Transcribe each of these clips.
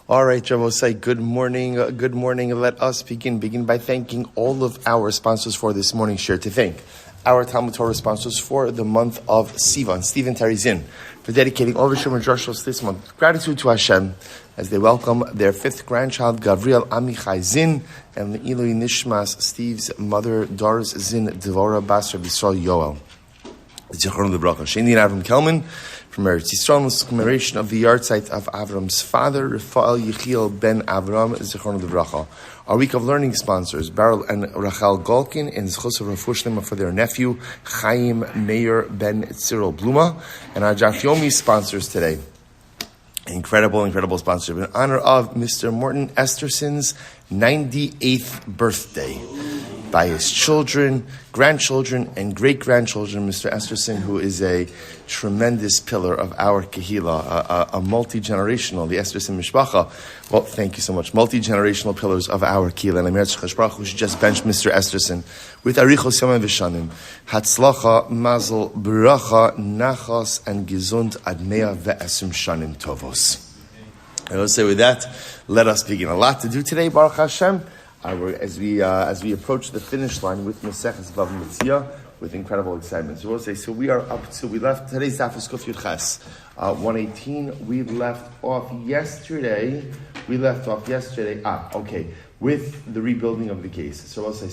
All right, Jerome, say good morning. Good morning. Let us begin by thanking all of our sponsors for this morning's share. To thank our Talmud Torah sponsors for the month of Sivan, Stephen Teri Czinn, for dedicating all the Shemar Drushos this month. Gratitude to Hashem as they welcome their fifth grandchild, Gavriel Amichai Czinn, and the Ilui Nishmas, Steve's mother, Doris Czinn, Devorah Bas Yisroel Yoel. Yisroel Yoel, Shaindy and Avraham Kelman, from Yisroel's commemoration of the yahrzeit of Avram's father, Rephael Yechiel ben Avram, Yisroel Yoel. Our week of learning sponsors, Berel Rachel Galkin and zechus of refuah shleima for their nephew, Chaim Meir ben Tzirel Bluma, and our Daf Yomi sponsors today. Incredible sponsorship in honor of Mr. Morton Esterson's 98th birthday by his children, grandchildren, and great-grandchildren, Mr. Esterson, who is a tremendous pillar of our Kehila, a multi-generational, the Esterson Mishpacha. Well, thank you so much. Multi-generational pillars of our Kehila. And Amir who should just bench Mr. Esterson with Arichos Yomim V'Shanim, Hatzlacha, Mazel, Bracha, Nachos, and Gesund Admea Ve'esim Shanim Tovos. I will say with that, let us begin. A lot to do today, Baruch Hashem. As we approach the finish line with Masechus Bava Metzia with incredible excitement. So we'll say, we left today's Daf is Kuf Yud Ches 118. We left off yesterday with the rebuilding of the case. So we'll say,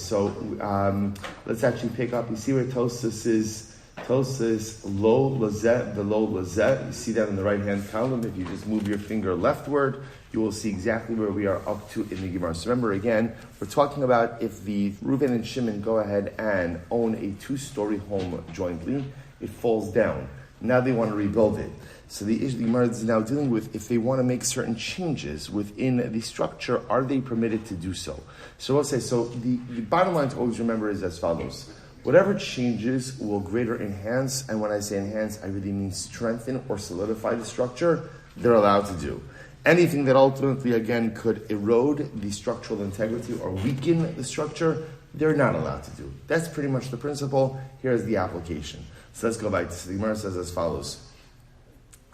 let's actually pick up. You see where Tosas is? Tosas lo lazet velo lazet. You see that in the right hand column. If you just move your finger leftward, you will see exactly where we are up to in the Gemara. So remember, again, we're talking about if the Reuven and Shimon go ahead and own a 2-story home jointly, it falls down. Now they want to rebuild it. So the Gemara is now dealing with if they want to make certain changes within the structure, are they permitted to do so? So we'll say, the bottom line to always remember is as follows. Whatever changes will greater enhance, and when I say enhance, I really mean strengthen or solidify the structure, they're allowed to do. Anything that ultimately, again, could erode the structural integrity or weaken the structure, they're not allowed to do. That's pretty much the principle. Here's the application. So let's go back. So the Gemara says as follows.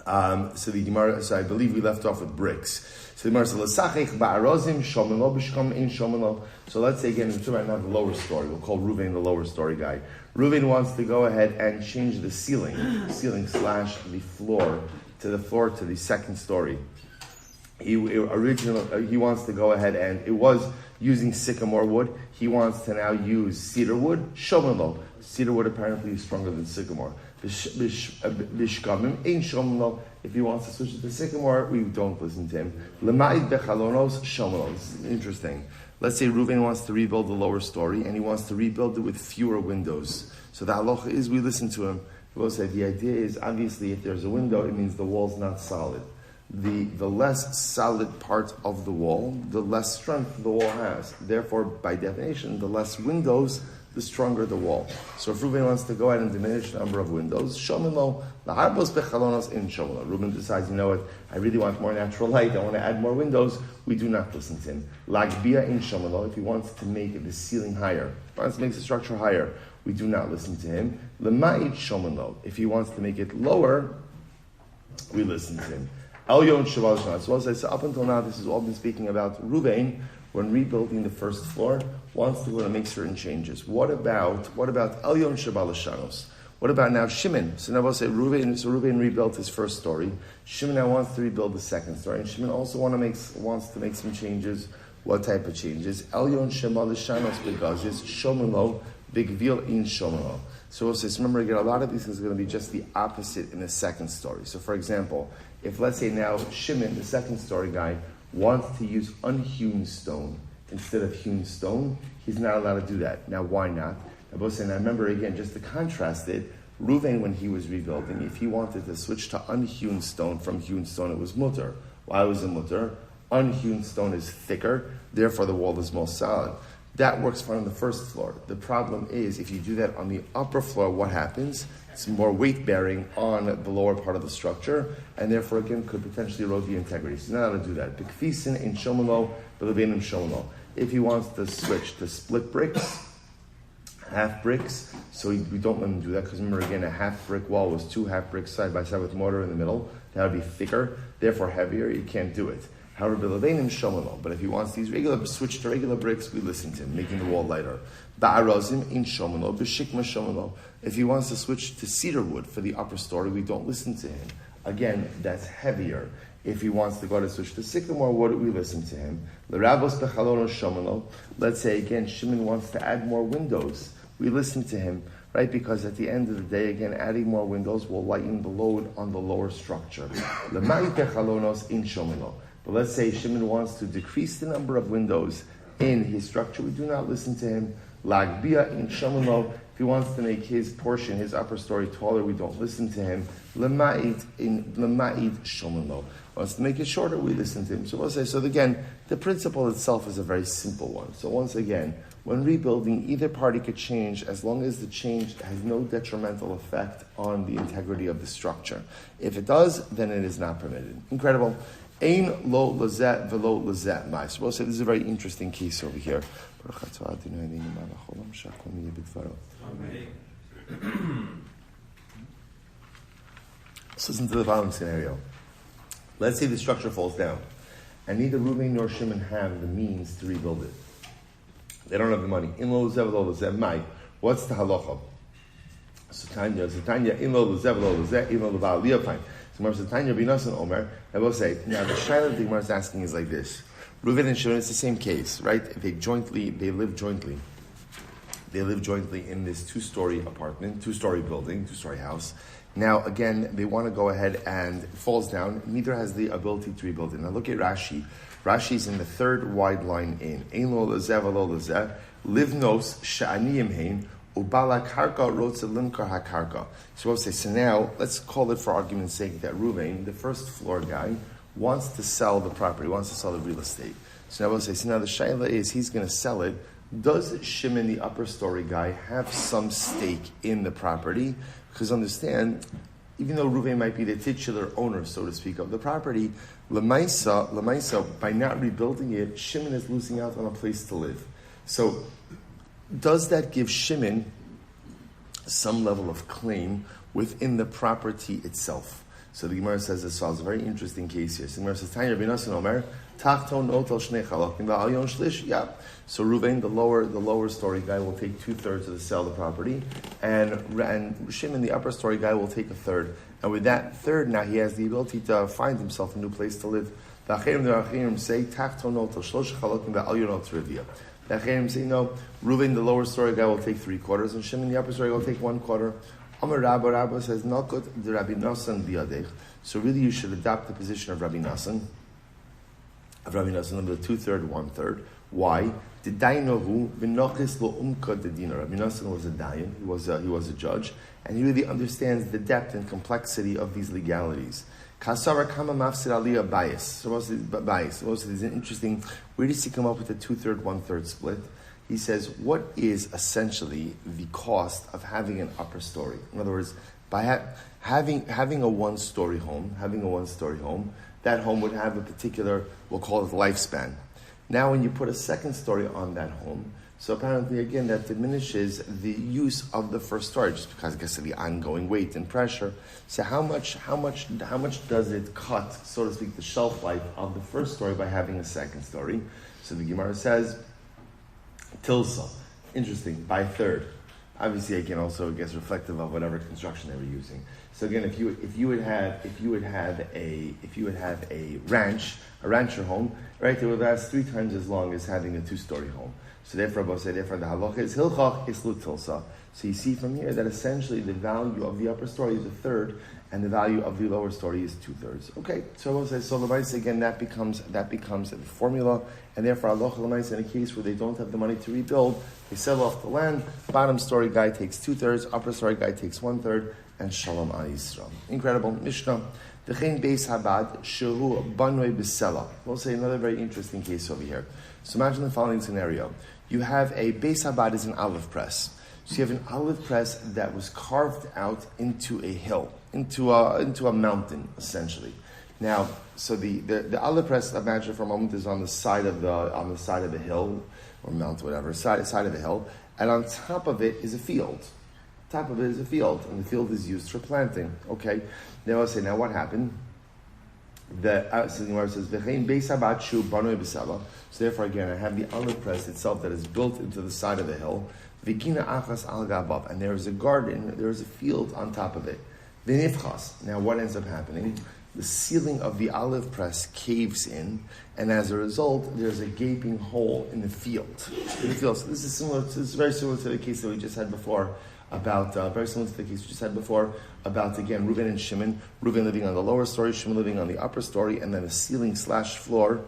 So I believe we left off with bricks. So the Gemara says, so let's say again, we're right now the lower story. We'll call Reuven the lower story guy. Reuven wants to go ahead and change the ceiling slash the floor to the second story. He wants to go ahead and it was using sycamore wood. He wants to now use cedar wood. Shomelo. Cedar wood apparently is stronger than sycamore. Bishkamim ain't shomelo. If he wants to switch it to sycamore, we don't listen to him. Lema'id bechalonos shomelo. This is interesting. Let's say Reuven wants to rebuild the lower story and he wants to rebuild it with fewer windows. So the halacha is we listen to him. We'll say the idea is obviously if there's a window, it means the wall's not solid. The less solid part of the wall, the less strength the wall has. Therefore, by definition, the less windows, the stronger the wall. So if Reuven wants to go ahead and diminish the number of windows, Shomelo, laharbos bechalonos in Shomelo. Reuven decides, you know what, I really want more natural light, I want to add more windows, we do not listen to him. Lagbia in Shomelo, if he wants to make the ceiling higher, if he wants to make the structure higher, we do not listen to him. Lema'id Shomelo, if he wants to make it lower, we listen to him. So up until now, this has all been speaking about Reuven, when rebuilding the first floor, wants to go and make certain changes. What about Elyon Shabal Shanos? What about now Shimon? So now we'll say Reuven rebuilt his first story. Shimon now wants to rebuild the second story. And Shimon also wants to make some changes. What type of changes? Elyon Shabal Shanos begazis, Shomelo, Bigvil in Shomelo. So we'll say, remember again, a lot of these things are going to be just the opposite in the second story. So for example, if let's say now Shimon, the second story guy, wants to use unhewn stone instead of hewn stone, he's not allowed to do that. Now why not? Now remember again, just to contrast it, Reuven, when he was rebuilding, if he wanted to switch to unhewn stone from hewn stone, it was mutter. Why was it mutter? Unhewn stone is thicker, therefore the wall is more solid. That works fine on the first floor. The problem is, if you do that on the upper floor, what happens? It's more weight-bearing on the lower part of the structure, and therefore, again, could potentially erode the integrity. So you're not allowed to do that. B'kfisin in shomelo, b'levinim shomelo. If he wants to switch to split bricks, half bricks, so we don't let him do that, because remember, again, a half brick wall was 2 half bricks side by side with mortar in the middle. That would be thicker, therefore heavier. You can't do it. However, Bilaveinim Shomalo. But if he wants these switch to regular bricks, we listen to him, making the wall lighter. Ba'arozim in Shomalo, B'shikma Shomalo. If he wants to switch to cedar wood for the upper story, we don't listen to him. Again, that's heavier. If he wants to go to switch to sycamore wood, we listen to him. L'rabos b'chalono Shomalo. Let's say again, Shimon wants to add more windows. We listen to him, right? Because at the end of the day, again, adding more windows will lighten the load on the lower structure. L'mai b'chalonos in Shomalo. But let's say Shimon wants to decrease the number of windows in his structure. We do not listen to him. Lagbia in Shomalo. If he wants to make his portion, his upper story taller, we don't listen to him. Lema'id Shomalo. Wants to make it shorter, we listen to him. So we'll say, so again, the principle itself is a very simple one. So once again, when rebuilding, either party could change as long as the change has no detrimental effect on the integrity of the structure. If it does, then it is not permitted. Incredible. Ein lo lazet velo lazet mai. So we'll say this is a very interesting case over here. Let's listen to the following scenario. Let's say the structure falls down, and neither Reuven nor Shimon have the means to rebuild it. They don't have the money. In lo lazet velo lazet mai. What's the halacha? So Tanya, in lo lazet velo lazet, in lo l'ba'al liyapayim. So Gemara says, Tanya Binasan Omer. I will say, now the Shayna the Gemara is asking is like this. Reuven and Shimon, it's the same case, right? They live jointly. They live jointly in this two-story apartment, two-story building, two-story house. Now, again, they want to go ahead and it falls down. Neither has the ability to rebuild it. Now look at Rashi. Rashi's in the third wide line in. Ein lo lazeh v'lo lazeh, livnos she'aniyim hein, ubala karka rotze limkar hakarka. So we'll say, so now, let's call it for argument's sake that Reuven, the first floor guy, wants to sell the property, wants to sell the real estate. So now we'll say, so now the shayla is, he's going to sell it. Does Shimon, the upper story guy, have some stake in the property? Because understand, even though Reuven might be the titular owner, so to speak, of the property, Lamaisa, by not rebuilding it, Shimon is losing out on a place to live. So, does that give Shimon some level of claim within the property itself? So the Gemara says this follows. A very interesting case here. So the Gemara says, Tanya Binasan Omer, Tachton Otel Shnei Chalakim Va'alyon Shlish. Yeah. So Reuven, the lower story guy, will take 2/3 of the sale of the property, and Shimon, the upper story guy, will take 1/3. And with that third, now he has the ability to find himself a new place to live. The Achirim say, Tachton Otel Shlosh Chalakim Va'alyon Otrivia. The Achirim say, no, Reuven, the lower story guy, will take 3/4, and Shimon, the upper story guy, will take 1/4. Amar Rabba says, not good, the Rabbi Nassan biyadech. So really you should adopt the position of Rabbi Nassan. Number 2/3, 1/3. Why? The dainohu v'nochis lo umka de dina. Rabbi Nassan was a dayan, he was a judge, and he really understands the depth and complexity of these legalities. Kasara kama mafsid aliyah bias. So also there's an interesting, where does he come up with the 2/3, 1/3 split? He says, what is essentially the cost of having an upper story? In other words, by having a one-story home, that home would have a particular, we'll call it lifespan. Now when you put a second story on that home, so apparently again that diminishes the use of the first story, just because I guess of the ongoing weight and pressure. So how much does it cut, so to speak, the shelf life of the first story by having a second story? So the Gemara says, Tilsa, interesting, by 1/3. Obviously, again, also I guess reflective of whatever construction they were using. So again, if you would have a rancher home, right, it would last 3 times as long as having a 2-story home. So therefore, the halacha is hilchach islu tilsa. So you see from here that essentially the value of the upper story is 1/3, and the value of the lower story is 2/3. Okay, so we'll say, so Lamaisa, again, that becomes the formula, and therefore Allah Lamaisa, in a case where they don't have the money to rebuild, they sell off the land, bottom story guy takes 2/3, upper story guy takes 1/3, and Shalom Al Yisrael. Incredible. Mishnah. Dechein Beis Habad Shehu Banoi B'Sela. We'll say another very interesting case over here. So imagine the following scenario. You have a Beis Habad is an olive press. So you have an olive press that was carved out into a hill, into a mountain, essentially. Now, so the olive press, imagine for a moment, is on the side of the hill, or mountain, whatever, side of the hill, and on top of it is a field. And the field is used for planting. Okay. Now I'll say, now what happened? So the Gemara says, "V'chein beis habatshu banoi b'sava." So therefore, again, I have the olive press itself that is built into the side of the hill. V'gina achas al gabav, and there is a garden, there is a field on top of it. V'nifchas. Now, what ends up happening? The ceiling of the olive press caves in, and as a result, there's a gaping hole in the field. So this is similar. This is very similar to the case that we just had before. About again, Reuven and Shimon. Reuven living on the lower story, Shimon living on the upper story, and then the ceiling / floor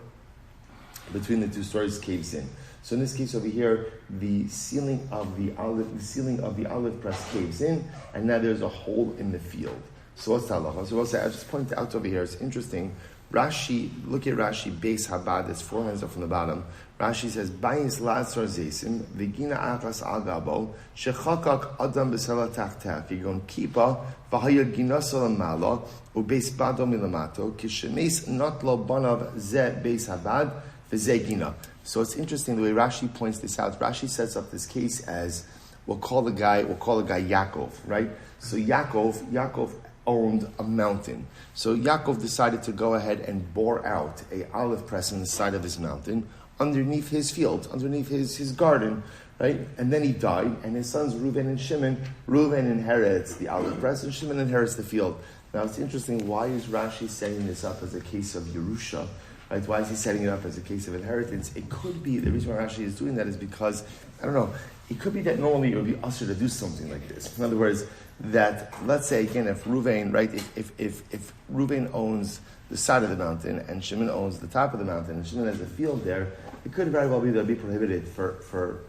between the two stories caves in. So in this case over here, the ceiling of the olive press caves in, and now there's a hole in the field. So what's the halacha? So I'll just point out over here. It's interesting. Rashi, look at Rashi, Beis Habad, it's 4 hands up from the bottom. Rashi says, Bayis Latzar Zesim, Vigina Achas Agabo, Shechakak Adam Besela Tachtach, Yigon Kipa, Vahaya Ginasol Mala, Ubeis Bado Milamato, Kishemes Notlo Banav Ze Beis Habad, Vize Gina. So it's interesting the way Rashi points this out. Rashi sets up this case as, we'll call the guy Yaakov, right? So Yaakov owned a mountain. So Yaakov decided to go ahead and bore out a olive press in the side of his mountain, underneath his field, underneath his garden, right? And then he died, and his sons Reuven and Shimon, Reuven inherits the olive press, and Shimon inherits the field. Now it's interesting, why is Rashi setting this up as a case of Yerusha? Right? Why is he setting it up as a case of inheritance? It could be, the reason why Rashi is doing that is because, I don't know, it could be that normally it would be usher to do something like this. In other words, that, let's say again, if Reuven, right, if Reuven owns the side of the mountain and Shimon owns the top of the mountain and Shimon has a field there, it could very well be that it would be prohibited for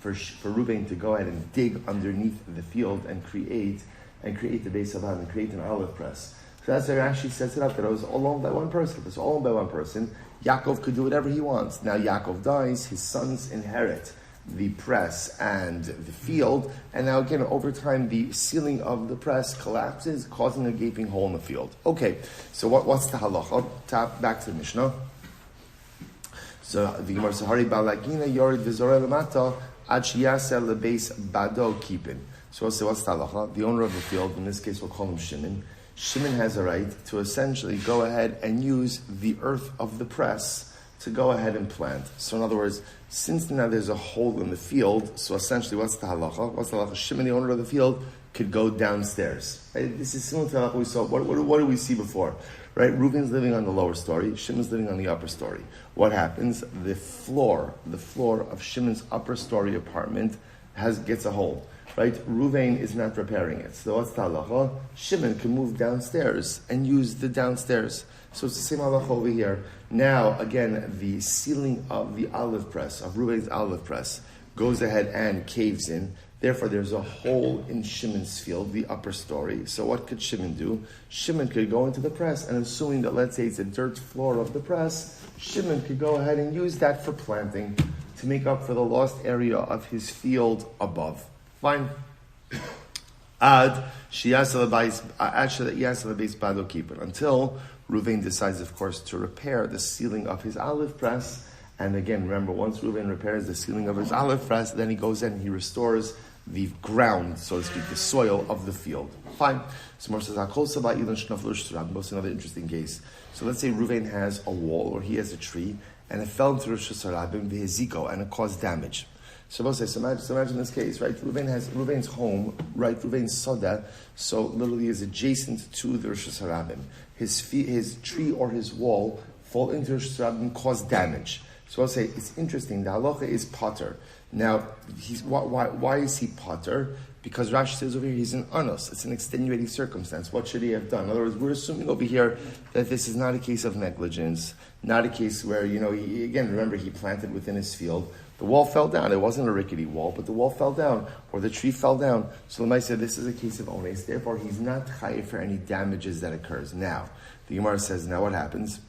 Reuven to go ahead and dig underneath the field and create the base of and create an olive press. So that's why Rashi sets it up that it was all owned by one person. If it's all owned by one person, Yaakov could do whatever he wants. Now Yaakov dies, his sons inherit the press and the field, and now again, over time, the ceiling of the press collapses, causing a gaping hole in the field. Okay, so what's the halacha? Back to the Mishnah. So the Gemara says, "Hari balagina yorid v'zoreh lamata ad sheyaseh lebeis bado kipin." So what's the halacha? The owner of the field, in this case, we'll call him Shimon. Shimon has a right to essentially go ahead and use the earth of the press to go ahead and plant. So in other words, since now there's a hole in the field, so essentially what's the halacha? Shimon, the owner of the field, could go downstairs. Right? This is similar to the halacha we saw. What did we see before? Right? Reuven's living on the lower story, Shimon's living on the upper story. What happens? The floor of Shimon's upper story apartment gets a hole. Right? Reuven is not repairing it. So what's the halacha? Shimon can move downstairs and use the downstairs. So it's the same halacha over here. Now, again, the ceiling of the olive press, of Reuven's olive press, goes ahead and caves in. Therefore, there's a hole in Shimon's field, the upper story. So what could Shimon do? Shimon could go into the press, and assuming that, let's say, it's a dirt floor of the press, Shimon could go ahead and use that for planting to make up for the lost area of his field above. Fine. Until Reuven decides, of course, to repair the ceiling of his olive press. And again, remember, once Reuven repairs the ceiling of his olive press, then he goes in and he restores the ground, so to speak, the soil of the field. Fine. So Mor says, another interesting case. So let's say Reuven has a wall or he has a tree, and it fell into Rosh Hashanah, and it caused damage. So imagine this case, right? Reuven's home, right? Reuven's soda, so literally is adjacent to the Rosh Hashanah. His tree or his wall fall into Rosh Hashanah, cause damage. So I'll say it's interesting. The halacha is potter. Now, why is he potter? Because Rashi says over here he's an anus. It's an extenuating circumstance. What should he have done? In other words, we're assuming over here that this is not a case of negligence, not a case where, remember he planted within his field. The wall fell down. It wasn't a rickety wall, but the wall fell down, or the tree fell down. So Lamai said this is a case of ones. Therefore, he's not chayiv for any damages that occurs. Now, the Gemara says, now what happens?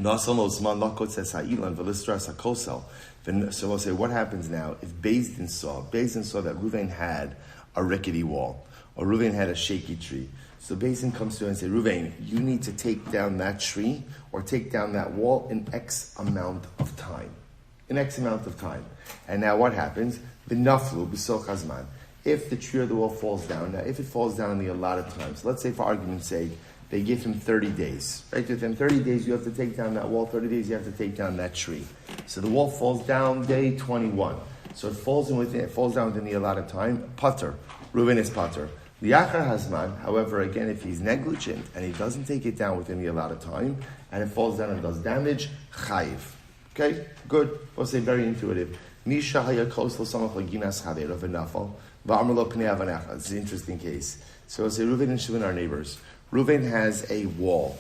So we'll say, what happens now if Beis Din saw that Reuven had a rickety wall, or Reuven had a shaky tree. So Beis Din comes to him and says, Reuven, you need to take down that tree, or take down that wall in X amount of time. And now what happens? The naflu b'soch hazman. If the tree or the wall falls down, now if it falls down in the allotted time, so let's say for argument's sake, they give him 30 days. Right? Within 30 days, you have to take down that wall. 30 days, you have to take down that tree. So the wall falls down day 21. So it falls down within the allotted time. Pater. Reuven is pater. Liachar hazman, however, again, if he's negligent and he doesn't take it down within the allotted time, and it falls down and does damage, chayiv. Okay? Good. We'll say very intuitive. Misha hayakos l'samach l'ginas chaver of nafal. It's an interesting case. So we'll say Reuven and Shimon are neighbors. Reuven has a wall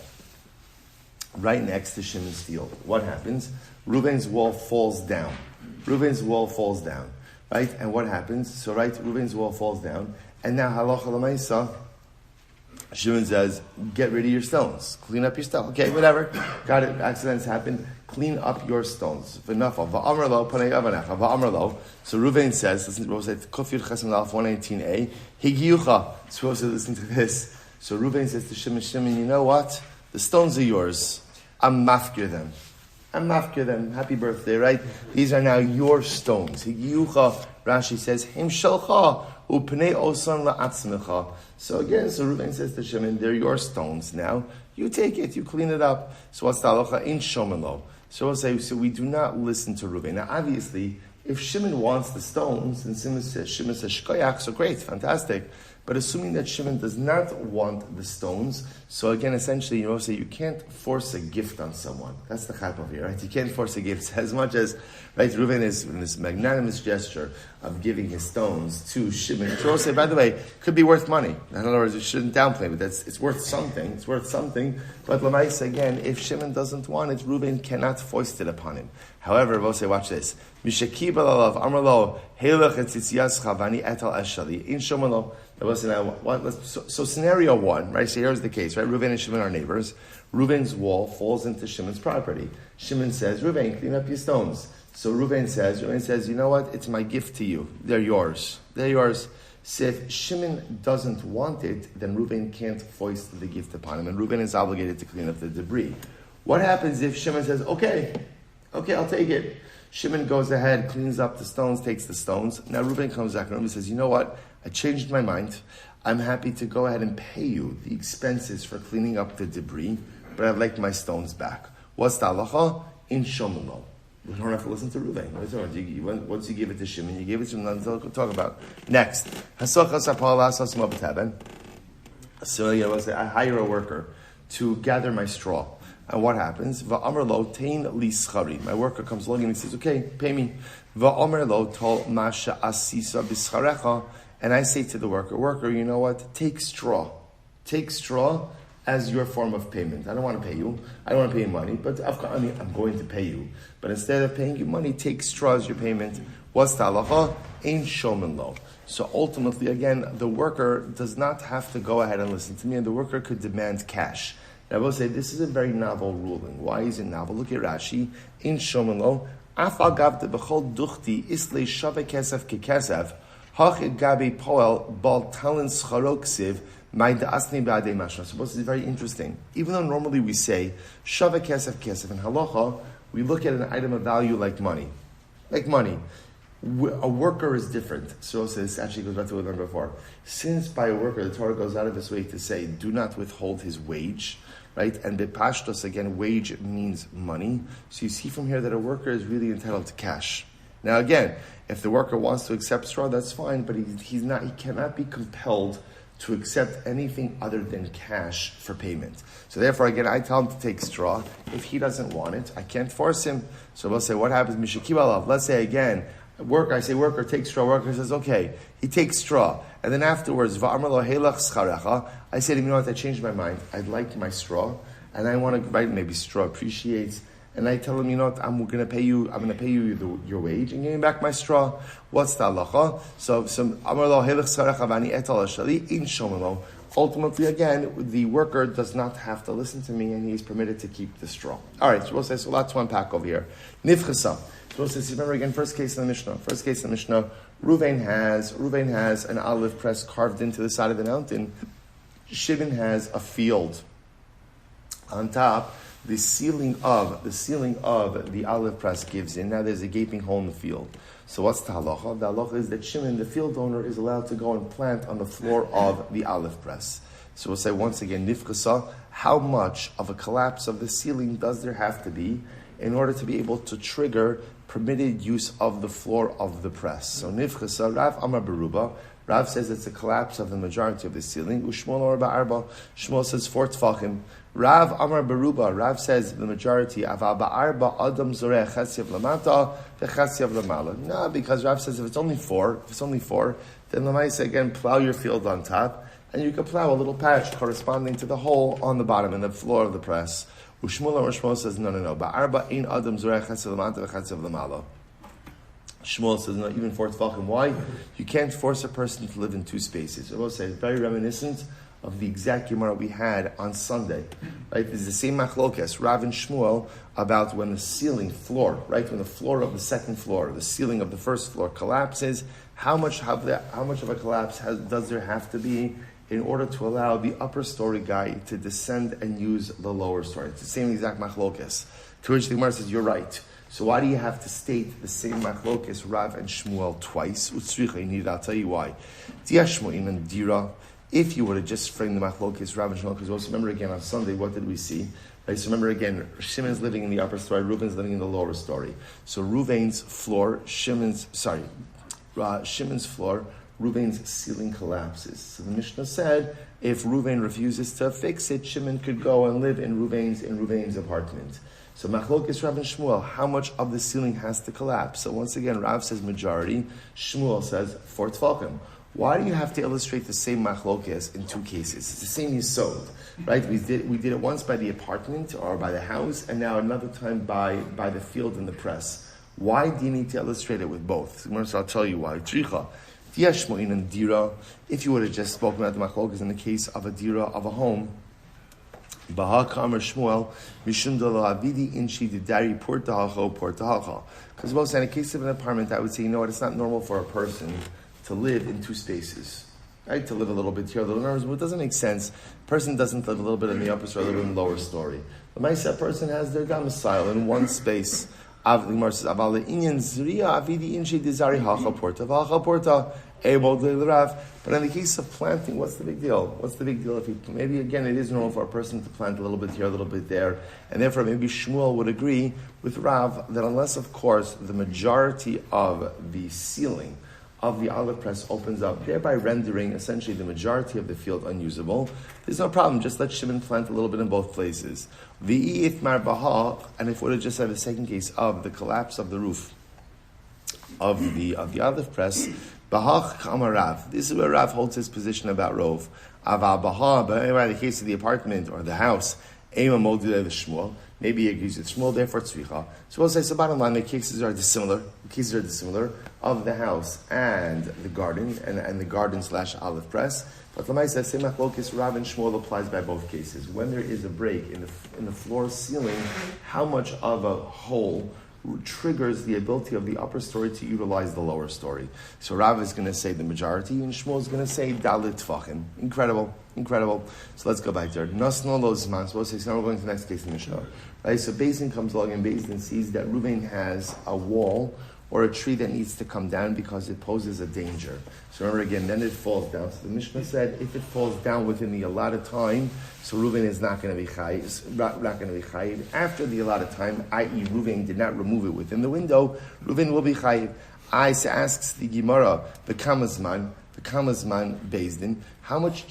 right next to Shimon's field. What happens? Reuven's wall falls down. Right? And what happens? So right, Reuven's wall falls down. And now halacha l'maisa, Shimon says, get rid of your stones. Clean up your stones. Okay, whatever. Got it. Accidents happen. Clean up your stones. V'nafal. V'amar lo panei avanecha. V'amar lo. So Reuven says, listen to Reuven says, Kuf Yud Chesem Alf 119a. Higiyucha. Supposed to listen to this. So Reuven says to Shimon, you know what? The stones are yours. I'm mafkir them. Happy birthday, right? These are now your stones. Higiyucha. Rashi says, Him shalcha. Upnei osan la'atzmecha. So again, so Reuven says to Shimon, they're your stones now. You take it, you clean it up. So what's the halacha? In shomelo. So we'll say, so we do not listen to Reuven. Now obviously, if Shimon wants the stones, and Shimon says shkoyach, so great, fantastic. But assuming that Shimon does not want the stones, so again, essentially, say you can't force a gift on someone. That's the chap over here, right? You can't force a gift as much as, right, Reuven is in this magnanimous gesture of giving his stones to Shimon. So we'll say, by the way, could be worth money. In other words, you shouldn't downplay it. It's worth something. But Lamais, again, if Shimon doesn't want it, Reuven cannot foist it upon him. However, we'll say, watch this. Mishakib alav amrlo helach etzitziyas chavani etal ashali in shomalo. So scenario one, right? So here's the case, right? Reuven and Shimon are neighbors. Reuven's wall falls into Shimon's property. Shimon says, Reuven, clean up your stones. So Reuven says, you know what? It's my gift to you. They're yours. So if Shimon doesn't want it, then Reuven can't foist the gift upon him, and Reuven is obligated to clean up the debris. What happens if Shimon says, okay, I'll take it. Shimon goes ahead, cleans up the stones, takes the stones. Now Reuven comes back and says, you know what? I changed my mind. I'm happy to go ahead and pay you the expenses for cleaning up the debris, but I'd like my stones back. What's the halacha? In shomelo. We don't have to listen to Reuven. Once you give it to Shimon, you give it to him, nothing to talk about. Next. So I hire a worker to gather my straw. And what happens? My worker comes along and he says, okay, pay me. And I say to the worker, you know what? Take straw as your form of payment. I don't want to pay you. I don't want to pay you money, but I'm going to pay you. But instead of paying you money, take straw as your payment. What's the halacha? Ain't shomen lo. So ultimately, again, the worker does not have to go ahead and listen to me, and the worker could demand cash. Now, I will say this is a very novel ruling. Why is it novel? Look at Rashi. In shomen lo, afal gav de bechol duchti islei shave kesef kekesef hachid gabi poel bal talent scharoksiv. So this is very interesting. Even though normally we say shava kesef in halacha, we look at an item of value like money. A worker is different. So this actually goes back to what we learned before. Since by a worker, the Torah goes out of its way to say, do not withhold his wage, right? And bepashtos, again, wage means money. So you see from here that a worker is really entitled to cash. Now again, if the worker wants to accept straw, that's fine, but he cannot be compelled to accept anything other than cash for payment. So therefore, again, I tell him to take straw. If he doesn't want it, I can't force him. So we'll say, what happens? Let's say again, worker, take straw. Worker says, okay. He takes straw. And then afterwards, I say to him, you know what, I changed my mind. I'd like my straw. And I want to, right, maybe straw appreciates. And I tell him, you know what, I'm going to pay you your wage and give me back my straw. What's the halacha? So ultimately, again, the worker does not have to listen to me, and he is permitted to keep the straw. All right, so we'll say, so lots to unpack over here. Nifchasa. So we'll say, remember again, first case in the Mishnah, Reuven has an olive press carved into the side of the mountain. Shimon has a field on top. The ceiling of the olive press gives in. Now there's a gaping hole in the field. So what's the halacha? The halacha is that Shimon, the field owner, is allowed to go and plant on the floor of the olive press. So we'll say once again, nifchasa, how much of a collapse of the ceiling does there have to be in order to be able to trigger permitted use of the floor of the press. So Nifchasa, Rav Amar Beruba, Rav says it's a collapse of the majority of the ceiling. Ushmol Amar Ba'arba, Shmuel says 4 tfachim. Rav Amar Beruba, Rav says the majority, Aval Ba'arba Adam Zoreh Chesyav Lamata, Chesyav Lamala. No, because Rav says if it's only four, then Lamaisa again plow your field on top, and you can plow a little patch corresponding to the hole on the bottom in the floor of the press. Shmuel says, no. Ba'arba ein adam zoreh chesed l'mata v'chesed l'mala. Shmuel says, no, even 4 tefachim. Why? You can't force a person to live in 2 spaces. I will say, it's very reminiscent of the exact Gemara we had on Sunday. Right? It's the same machlokes, Rav and Shmuel, about when the ceiling floor, right, when the floor of the second floor, the ceiling of the first floor collapses, how much of a collapse does there have to be in order to allow the upper story guy to descend and use the lower story? It's the same exact machlokes. To which the Gemara says, you're right. So why do you have to state the same machlokes, Rav and Shmuel, twice? I'll tell you why. If you were to just frame the machlokes, Rav and Shmuel, because also remember again on Sunday, what did we see? Right, so remember again, Shimon's living in the upper story, Reuven's living in the lower story. So Reuven's floor, Shimon's floor, Reuven's ceiling collapses. So the Mishnah said, if Reuven refuses to fix it, Shimon could go and live in Reuven's apartment. So Machlokes Rav and Shmuel, how much of the ceiling has to collapse? So once again, Rav says majority, Shmuel says 4 tefachim. Why do you have to illustrate the same Machlokes in 2 cases? It's the same Yisod, right? We did it once by the apartment or by the house, and now another time by the field and the press. Why do you need to illustrate it with both? So I'll tell you why. If you would have just spoken about the machlokes in the case of a dira of a home, because both in the case of an apartment, I would say, you know what, it's not normal for a person to live in 2 spaces. Right? To live a little bit here, a little there. It doesn't make sense. A person doesn't live a little bit in the upper story, a little bit in the lower story. The Metzia person has their domicile in one space. But in the case of planting, what's the big deal? If maybe again it is normal for a person to plant a little bit here, a little bit there, and therefore maybe Shmuel would agree with Rav that unless, of course, the majority of the ceiling of the olive press opens up, thereby rendering essentially the majority of the field unusable, there's no problem. Just let Shimon plant a little bit in both places. And if we would have just had the second case of the collapse of the roof of the olive press, this is where Rav holds his position about Rov. But in the case of the apartment or the house, maybe he agrees with Shmuel, therefore tzricha. So we'll say, so bottom line, the cases are dissimilar. Of the house and the garden, and the garden/olive press. But Lamaisa, same machlokes Rav and Shmuel applies by both cases. When there is a break in the floor ceiling, how much of a hole triggers the ability of the upper story to utilize the lower story? So Rav is going to say the majority, and Shmuel is going to say dalit tfachim. Incredible. So let's go back there. Nasno lo zman. So now we're going to the next case in the Mishnah. Right? So Beis comes along, and Beis sees that Reuven has a wall or a tree that needs to come down because it poses a danger. So remember again, then it falls down. So the Mishnah said if it falls down within the allotted time, so Reuven is not going to be chayiv. After the allotted time, i.e. Reuven did not remove it within the window, Reuven will be chayiv. Asks the Gemara, the Kamazman Beis Din, how much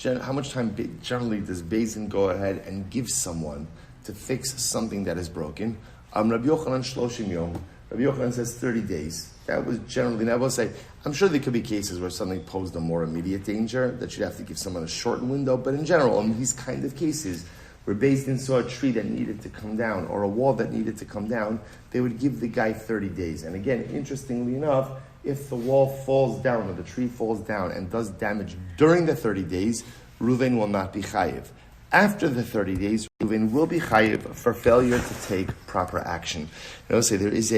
time generally does Beis Din go ahead and give someone to fix something that is broken? Rabbi Yochanan 30 yom. Rabbi Yochanan says 30 days. That was generally, and I will say, I'm sure there could be cases where something posed a more immediate danger that you'd have to give someone a shortened window, but in general, in these kind of cases, where Beis Din saw a tree that needed to come down, or a wall that needed to come down, they would give the guy 30 days. And again, interestingly enough, if the wall falls down, or the tree falls down and does damage during the 30 days, Reuven will not be chayiv. After the 30 days, Reuven will be chayiv for failure to take proper action. And I will say there is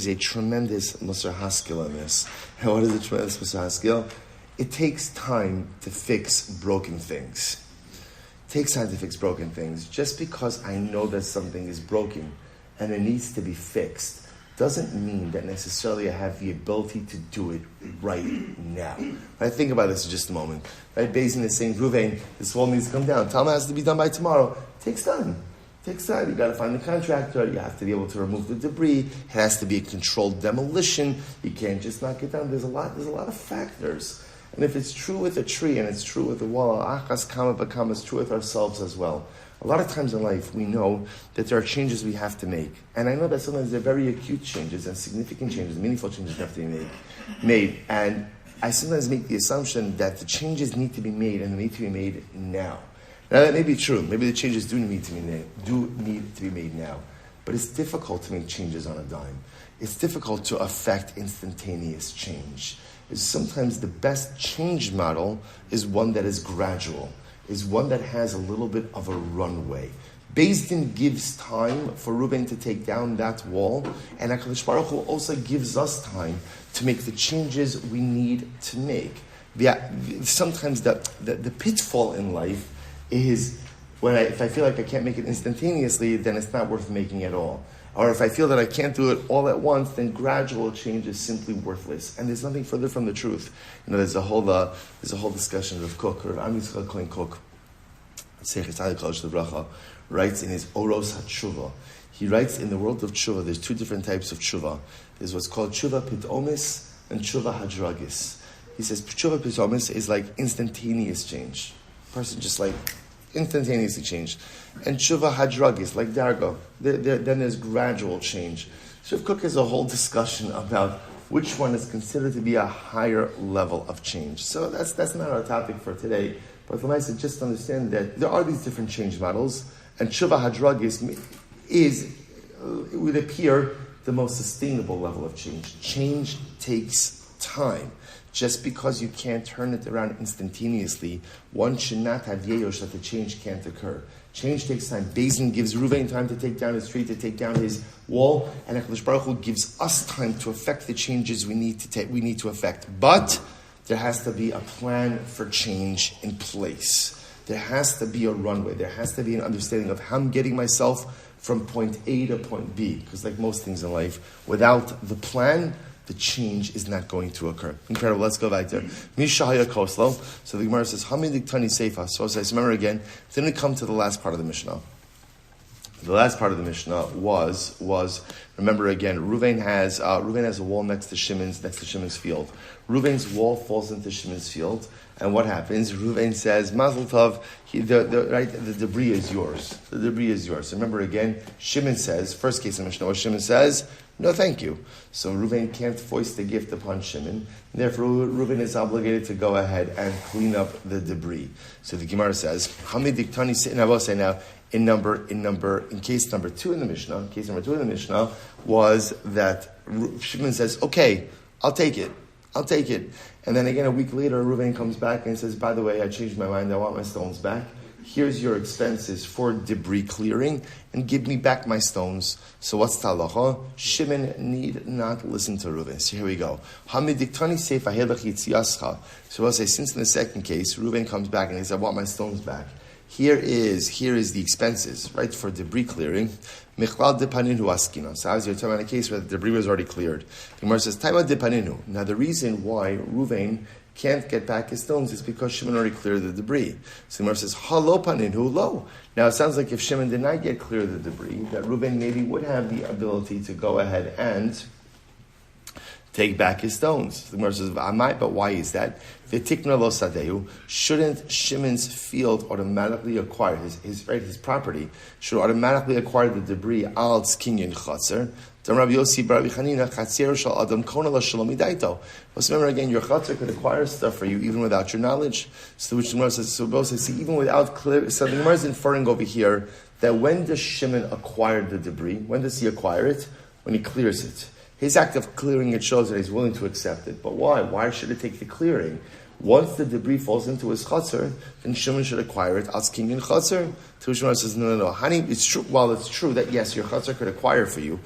a tremendous Musar Haskell in this. And what is a tremendous Musar Haskell? It takes time to fix broken things. Just because I know that something is broken and it needs to be fixed doesn't mean that necessarily I have the ability to do it right now. Right? Think about this for just a moment. Right? Beis Din is saying, Reuven, this wall needs to come down. Talmud has to be done by tomorrow. takes time. Takes time. You got to find the contractor. You have to be able to remove the debris. It has to be a controlled demolition. You can't just knock it down. There's a lot of factors. And if it's true with a tree and it's true with the wall, achas kama b'kama, it's true with ourselves as well. A lot of times in life, we know that there are changes we have to make. And I know that sometimes they're very acute changes and significant changes, meaningful changes that have to be made. And I sometimes make the assumption that the changes need to be made and they need to be made now. Now that may be true. Maybe the changes do need to be made now. But it's difficult to make changes on a dime. It's difficult to affect instantaneous change. Sometimes the best change model is one that is gradual, is one that has a little bit of a runway. Beis Din gives time for Reuben to take down that wall, and HaKadosh Baruch Hu also gives us time to make the changes we need to make. Sometimes the pitfall in life is if I feel like I can't make it instantaneously, then it's not worth making at all. Or if I feel that I can't do it all at once, then gradual change is simply worthless. And there's nothing further from the truth. There's a whole discussion of Kook, or Amichai Czinn Kook, writes in his Oros HaTshuva. He writes in the world of tshuva, there's two different types of tshuva. There's what's called tshuva pitomis and tshuva hadragis. He says tshuva pitomis is like instantaneous change. Person just like instantaneously changed. And tshuva hadragis, like dargo. Then there's gradual change. So Kook has a whole discussion about which one is considered to be a higher level of change. So that's not our topic for today. But for myself, just understand that there are these different change models, and tshuva hadragis it would appear the most sustainable level of change. Change takes time. Just because you can't turn it around instantaneously, one should not have yeyosh that the change can't occur. Change takes time. Beis Din gives Reuven time to take down his tree, to take down his wall, and HaKadosh Baruch Hu gives us time to affect the changes we need to affect. But there has to be a plan for change in place. There has to be a runway. There has to be an understanding of how I'm getting myself from point A to point B. Because like most things in life, without the plan, the change is not going to occur. Incredible. Let's go back there. Mishahaya Koslo. So the Gemara says, Hamidik Tani Seifa. So remember again, then we come to the last part of the Mishnah. The last part of the Mishnah was remember again, Reuven has a wall next to Shimon's field. Reuven's wall falls into Shimon's field, and what happens? Reuven says, Mazel Tov, the debris is yours. The debris is yours. Remember again, Shimon says, first case of Mishnah, Shimon says, no thank you. So Reuven can't foist the gift upon Shimon. Therefore, Reuven is obligated to go ahead and clean up the debris. So the Gemara says, Hamidik Tani Seifa. Now, in case number 2 in the Mishnah, was that Shimon says, okay, I'll take it. And then again, a week later, Reuven comes back and says, by the way, I changed my mind, I want my stones back. Here's your expenses for debris clearing, and give me back my stones. So what's talacha? Shimon need not listen to Reuven. So here we go. So I'll say, since in the second case, Reuven comes back and he says, I want my stones back. Here is the expenses, right, for debris clearing. Michlal depaninu askina. So as you're talking about a case where the debris was already cleared. The Gemara says, Taima depaninu. Now the reason why Reuven can't get back his stones is because Shimon already cleared the debris. So the Gemara says, Halo paninu lo. Now it sounds like if Shimon did not get clear of the debris, that Reuven maybe would have the ability to go ahead and take back his stones. The Gemara says, Amai, but why is that? V'tikna lo sadeu. Shouldn't Shimon's field automatically acquire his property should automatically acquire the debris al tzkinyin chatzer? Rabbi Yossi bar Rabbi Chanina chatzer shal adam kona la shalom idaito. Remember again, your chatzer could acquire stuff for you even without your knowledge. So which the Gemara says, so both say even without clear. So the Gemara is inferring over here that when does Shimon acquire the debris? When does he acquire it? When he clears it. His act of clearing it shows that he's willing to accept it. But why? Why should it take the clearing? Once the debris falls into his chatzar, then Shimon should acquire it as king in chatzar. Shimon says, no. Hani, it's true. While it's true that yes, your chatzar could acquire for you.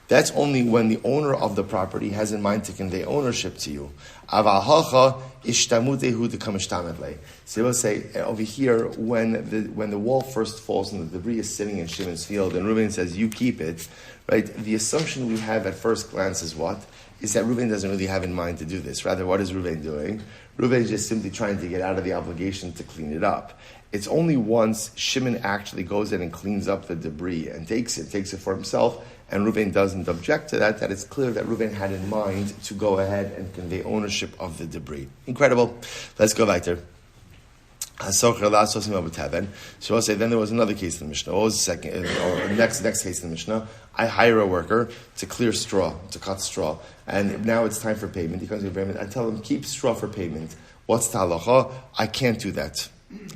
That's only when the owner of the property has in mind to convey ownership to you. So they will say over here, when the wall first falls and the debris is sitting in Shimon's field, and Reuven says, you keep it, right? The assumption we have at first glance is what? Is that Reuven doesn't really have in mind to do this. Rather, what is Reuven doing? Reuven is just simply trying to get out of the obligation to clean it up. it's only once Shimon actually goes in and cleans up the debris and takes it for himself, and Reuven doesn't object to that it's clear that Reuven had in mind to go ahead and convey ownership of the debris. Incredible. Let's go weiter. So I'll say then there was another case in the Mishnah. What was the second, or next case in the Mishnah? I hire a worker to clear straw, to cut straw, and now it's time for payment. He comes to payment. I tell him, keep straw for payment. What's the halacha? I can't do that.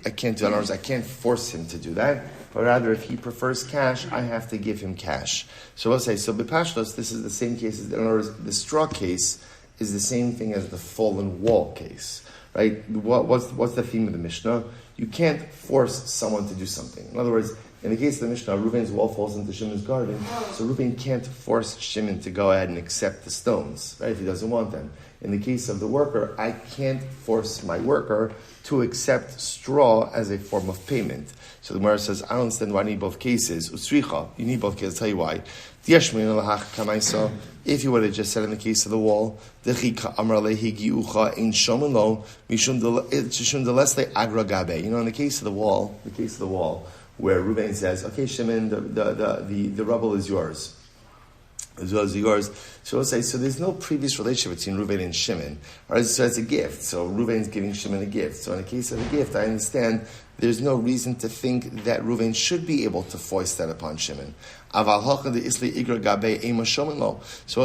I can't do that. In other words, I can't force him to do that. But rather, if he prefers cash, I have to give him cash. So I'll say, so B'Pashtos, this is the same case. In other words, the straw case is the same thing as the fallen wall case. Right? What's the theme of the Mishnah? You can't force someone to do something. In other words, in the case of the Mishnah, Reuven's wall falls into Shimon's garden, so Reuven can't force Shimon to go ahead and accept the stones, right, if he doesn't want them. In the case of the worker, I can't force my worker to accept straw as a form of payment. So the Gemara says, I don't understand why I need both cases. Utsricha, you need both cases. I'll tell you why. If you would have just said in the case of the wall, in the case of the wall, where Reuven says, okay, Shimon, the rubble is yours. As well as yours. So we'll say, so there's no previous relationship between Reuven and Shimon. Right? So it's a gift. So Reuven's giving Shimon a gift. So in the case of a gift, I understand there's no reason to think that Reuven should be able to foist that upon Shimon. So I'll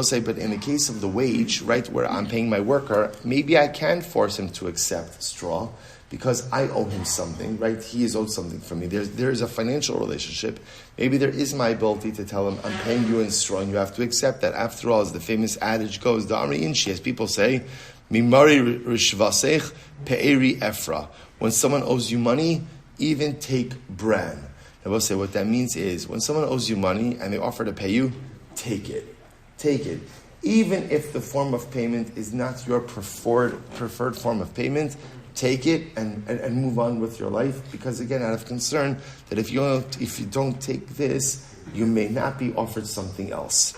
say, but in the case of the wage, right, where I'm paying my worker, maybe I can force him to accept straw, because I owe him something, right? He is owed something from me. There is a financial relationship. Maybe there is my ability to tell him, I'm paying you in straw, and you have to accept that. After all, as the famous adage goes, the Amri Inshi, as people say, Mimari Rishvasech Pe'eri Efra. When someone owes you money, even take bran. I will say what that means is, when someone owes you money and they offer to pay you, take it. Take it. Even if the form of payment is not your preferred form of payment, take it and move on with your life, because again, out of concern that if you don't take this, you may not be offered something else.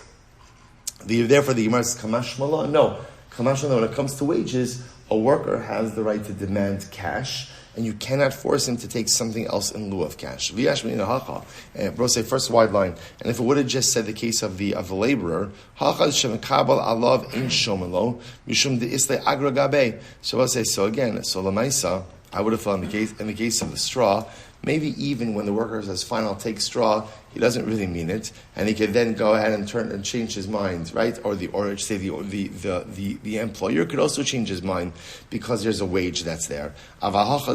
Therefore, the Gemara says, Kamash Mala? No. Kamash Mala, when it comes to wages, a worker has the right to demand cash, and you cannot force him to take something else in lieu of cash. And bro say first wide line, and if it would have just said the case of the laborer, so I'll say, so again, so Lamaisa, I would have thought in the case of the straw, maybe even when the worker says, fine, I'll take straw, he doesn't really mean it, and he could then go ahead and turn and change his mind, right? Or the employer could also change his mind because there's a wage that's there. But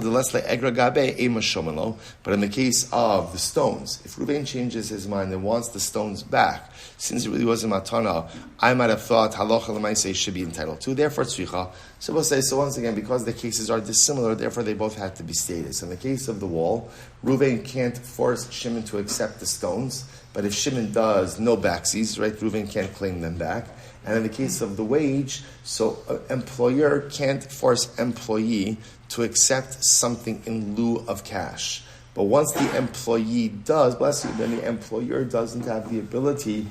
in the case of the stones, if Reuven changes his mind and wants the stones back, since it really wasn't matana, I might have thought halacha l'maaseh should be entitled to. Therefore, tzricha. So we'll say, so once again, because the cases are dissimilar, therefore they both have to be stated. So in the case of the wall, Reuven can't force Shimon to accept the stones, but if Shimon does, no backsies, right? Reuven can't claim them back. And in the case of the wage, so employer can't force employee to accept something in lieu of cash. But once the employee does, bless you, then the employer doesn't have the ability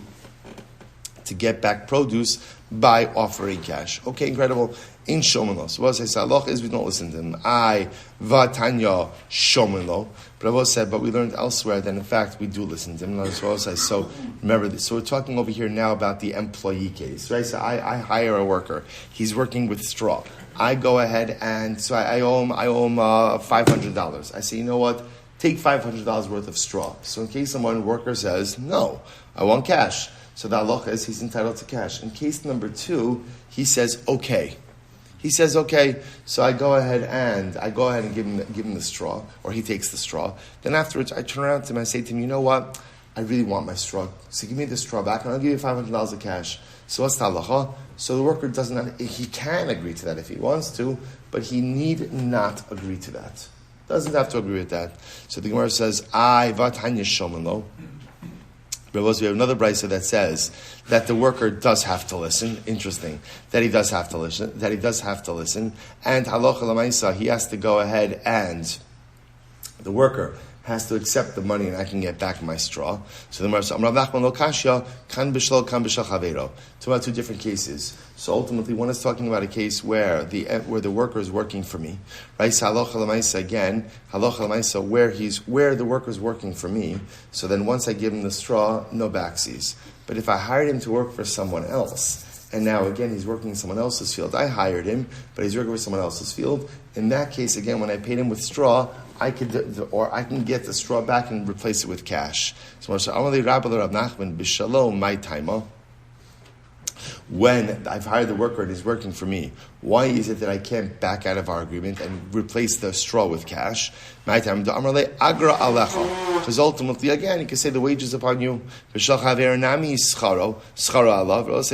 to get back produce by offering cash. Okay, incredible. In Shomelos. What I say, Salach is we don't listen to him. Vatanya Shomelo. But I've said, but we learned elsewhere that in fact we do listen to him. So remember this. So we're talking over here now about the employee case, right? So I hire a worker. He's working with straw. I go ahead and so I owe him $500. I say, you know what? Take $500 worth of straw. So in case someone worker says, no, I want cash. So the halacha is he's entitled to cash. In case number 2, he says, okay. He says, okay, so I go ahead and give him the straw, or he takes the straw. Then afterwards, I turn around to him and I say to him, you know what? I really want my straw. So give me the straw back, and I'll give you $500 of cash. So what's the halacha? So the worker he can agree to that if he wants to, but he need not agree to that. Doesn't have to agree with that. So the Gemara says, I vatanya shomelo. We have another brisa that says that the worker does have to listen. Interesting. That he does have to listen. And halacha l'maisa, he has to go ahead and the worker has to accept the money and I can get back my straw. So the Gemara says, Amrav Nachman lo kashya, kan b'shlo chavero. Two different cases. So ultimately, one is talking about a case where the worker is working for me, right? So halacha l'maisa again, halacha l'maisa where the worker is working for me. So then once I give him the straw, no backsies. But if I hired him to work for someone else, and now again he's working in someone else's field, I hired him, but he's working for someone else's field. In that case, again, when I paid him with straw, I can get the straw back and replace it with cash. So when I've hired the worker and he's working for me, why is it that I can't back out of our agreement and replace the straw with cash? Because ultimately, again, you can say the wages upon you. Say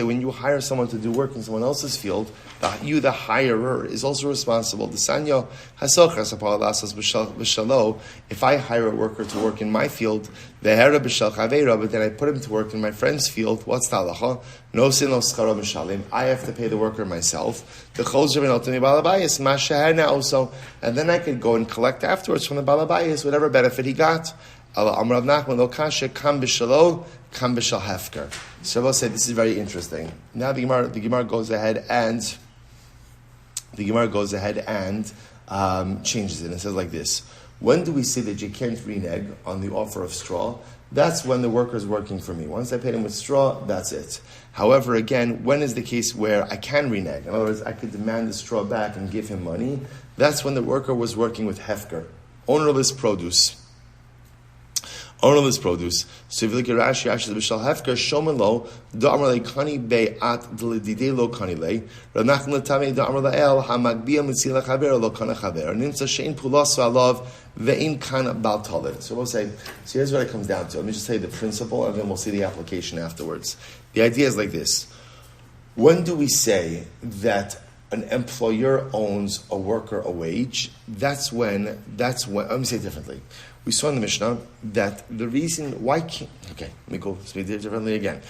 when you hire someone to do work in someone else's field, you, the hirer, is also responsible. If I hire a worker to work in my field, but then I put him to work in my friend's field, what's the halacha? No sin, no schara mishalim. I have to pay the worker myself. And then I could go and collect afterwards from the balabayas whatever benefit he got. So Shabbos said this is very interesting. Now the Gemara goes ahead and changes it and says like this. When do we say that you can't renege on the offer of straw? That's when the worker is working for me. Once I paid him with straw, that's it. However, again, when is the case where I can renege? In other words, I could demand the straw back and give him money. That's when the worker was working with hefker, ownerless produce. So if you look at Rashi, Rashi says, "B'shal hefker shomelo da'amar le'kani be'at d'ledidei lo kani le Ranachim l'tamei da'amar la'el ha'magbia mitzila chaver lo kana chaver nimtza she'in pulas v'alav ve'in kan bal talid." So we'll say, so here's what it comes down to. Let me just say the principle, and then we'll see the application afterwards. The idea is like this: when do we say that an employer owns a worker a wage? That's when. Let me say it differently. We saw in the Mishnah that the reason why can't... Okay, let me go speak differently again.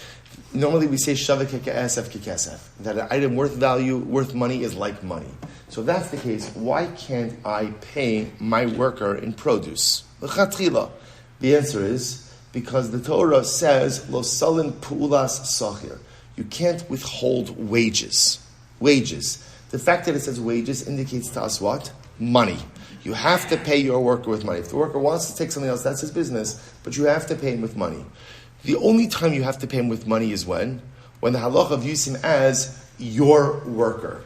Normally we say shaveh kekesef kekesef, that an item worth money is like money. So if that's the case, why can't I pay my worker in produce? The answer is because the Torah says lo salin pu'ulas sachir. You can't withhold wages. Wages. The fact that it says wages indicates to us what? Money. You have to pay your worker with money. If the worker wants to take something else, that's his business, but you have to pay him with money. The only time you have to pay him with money is when the halacha views him as your worker.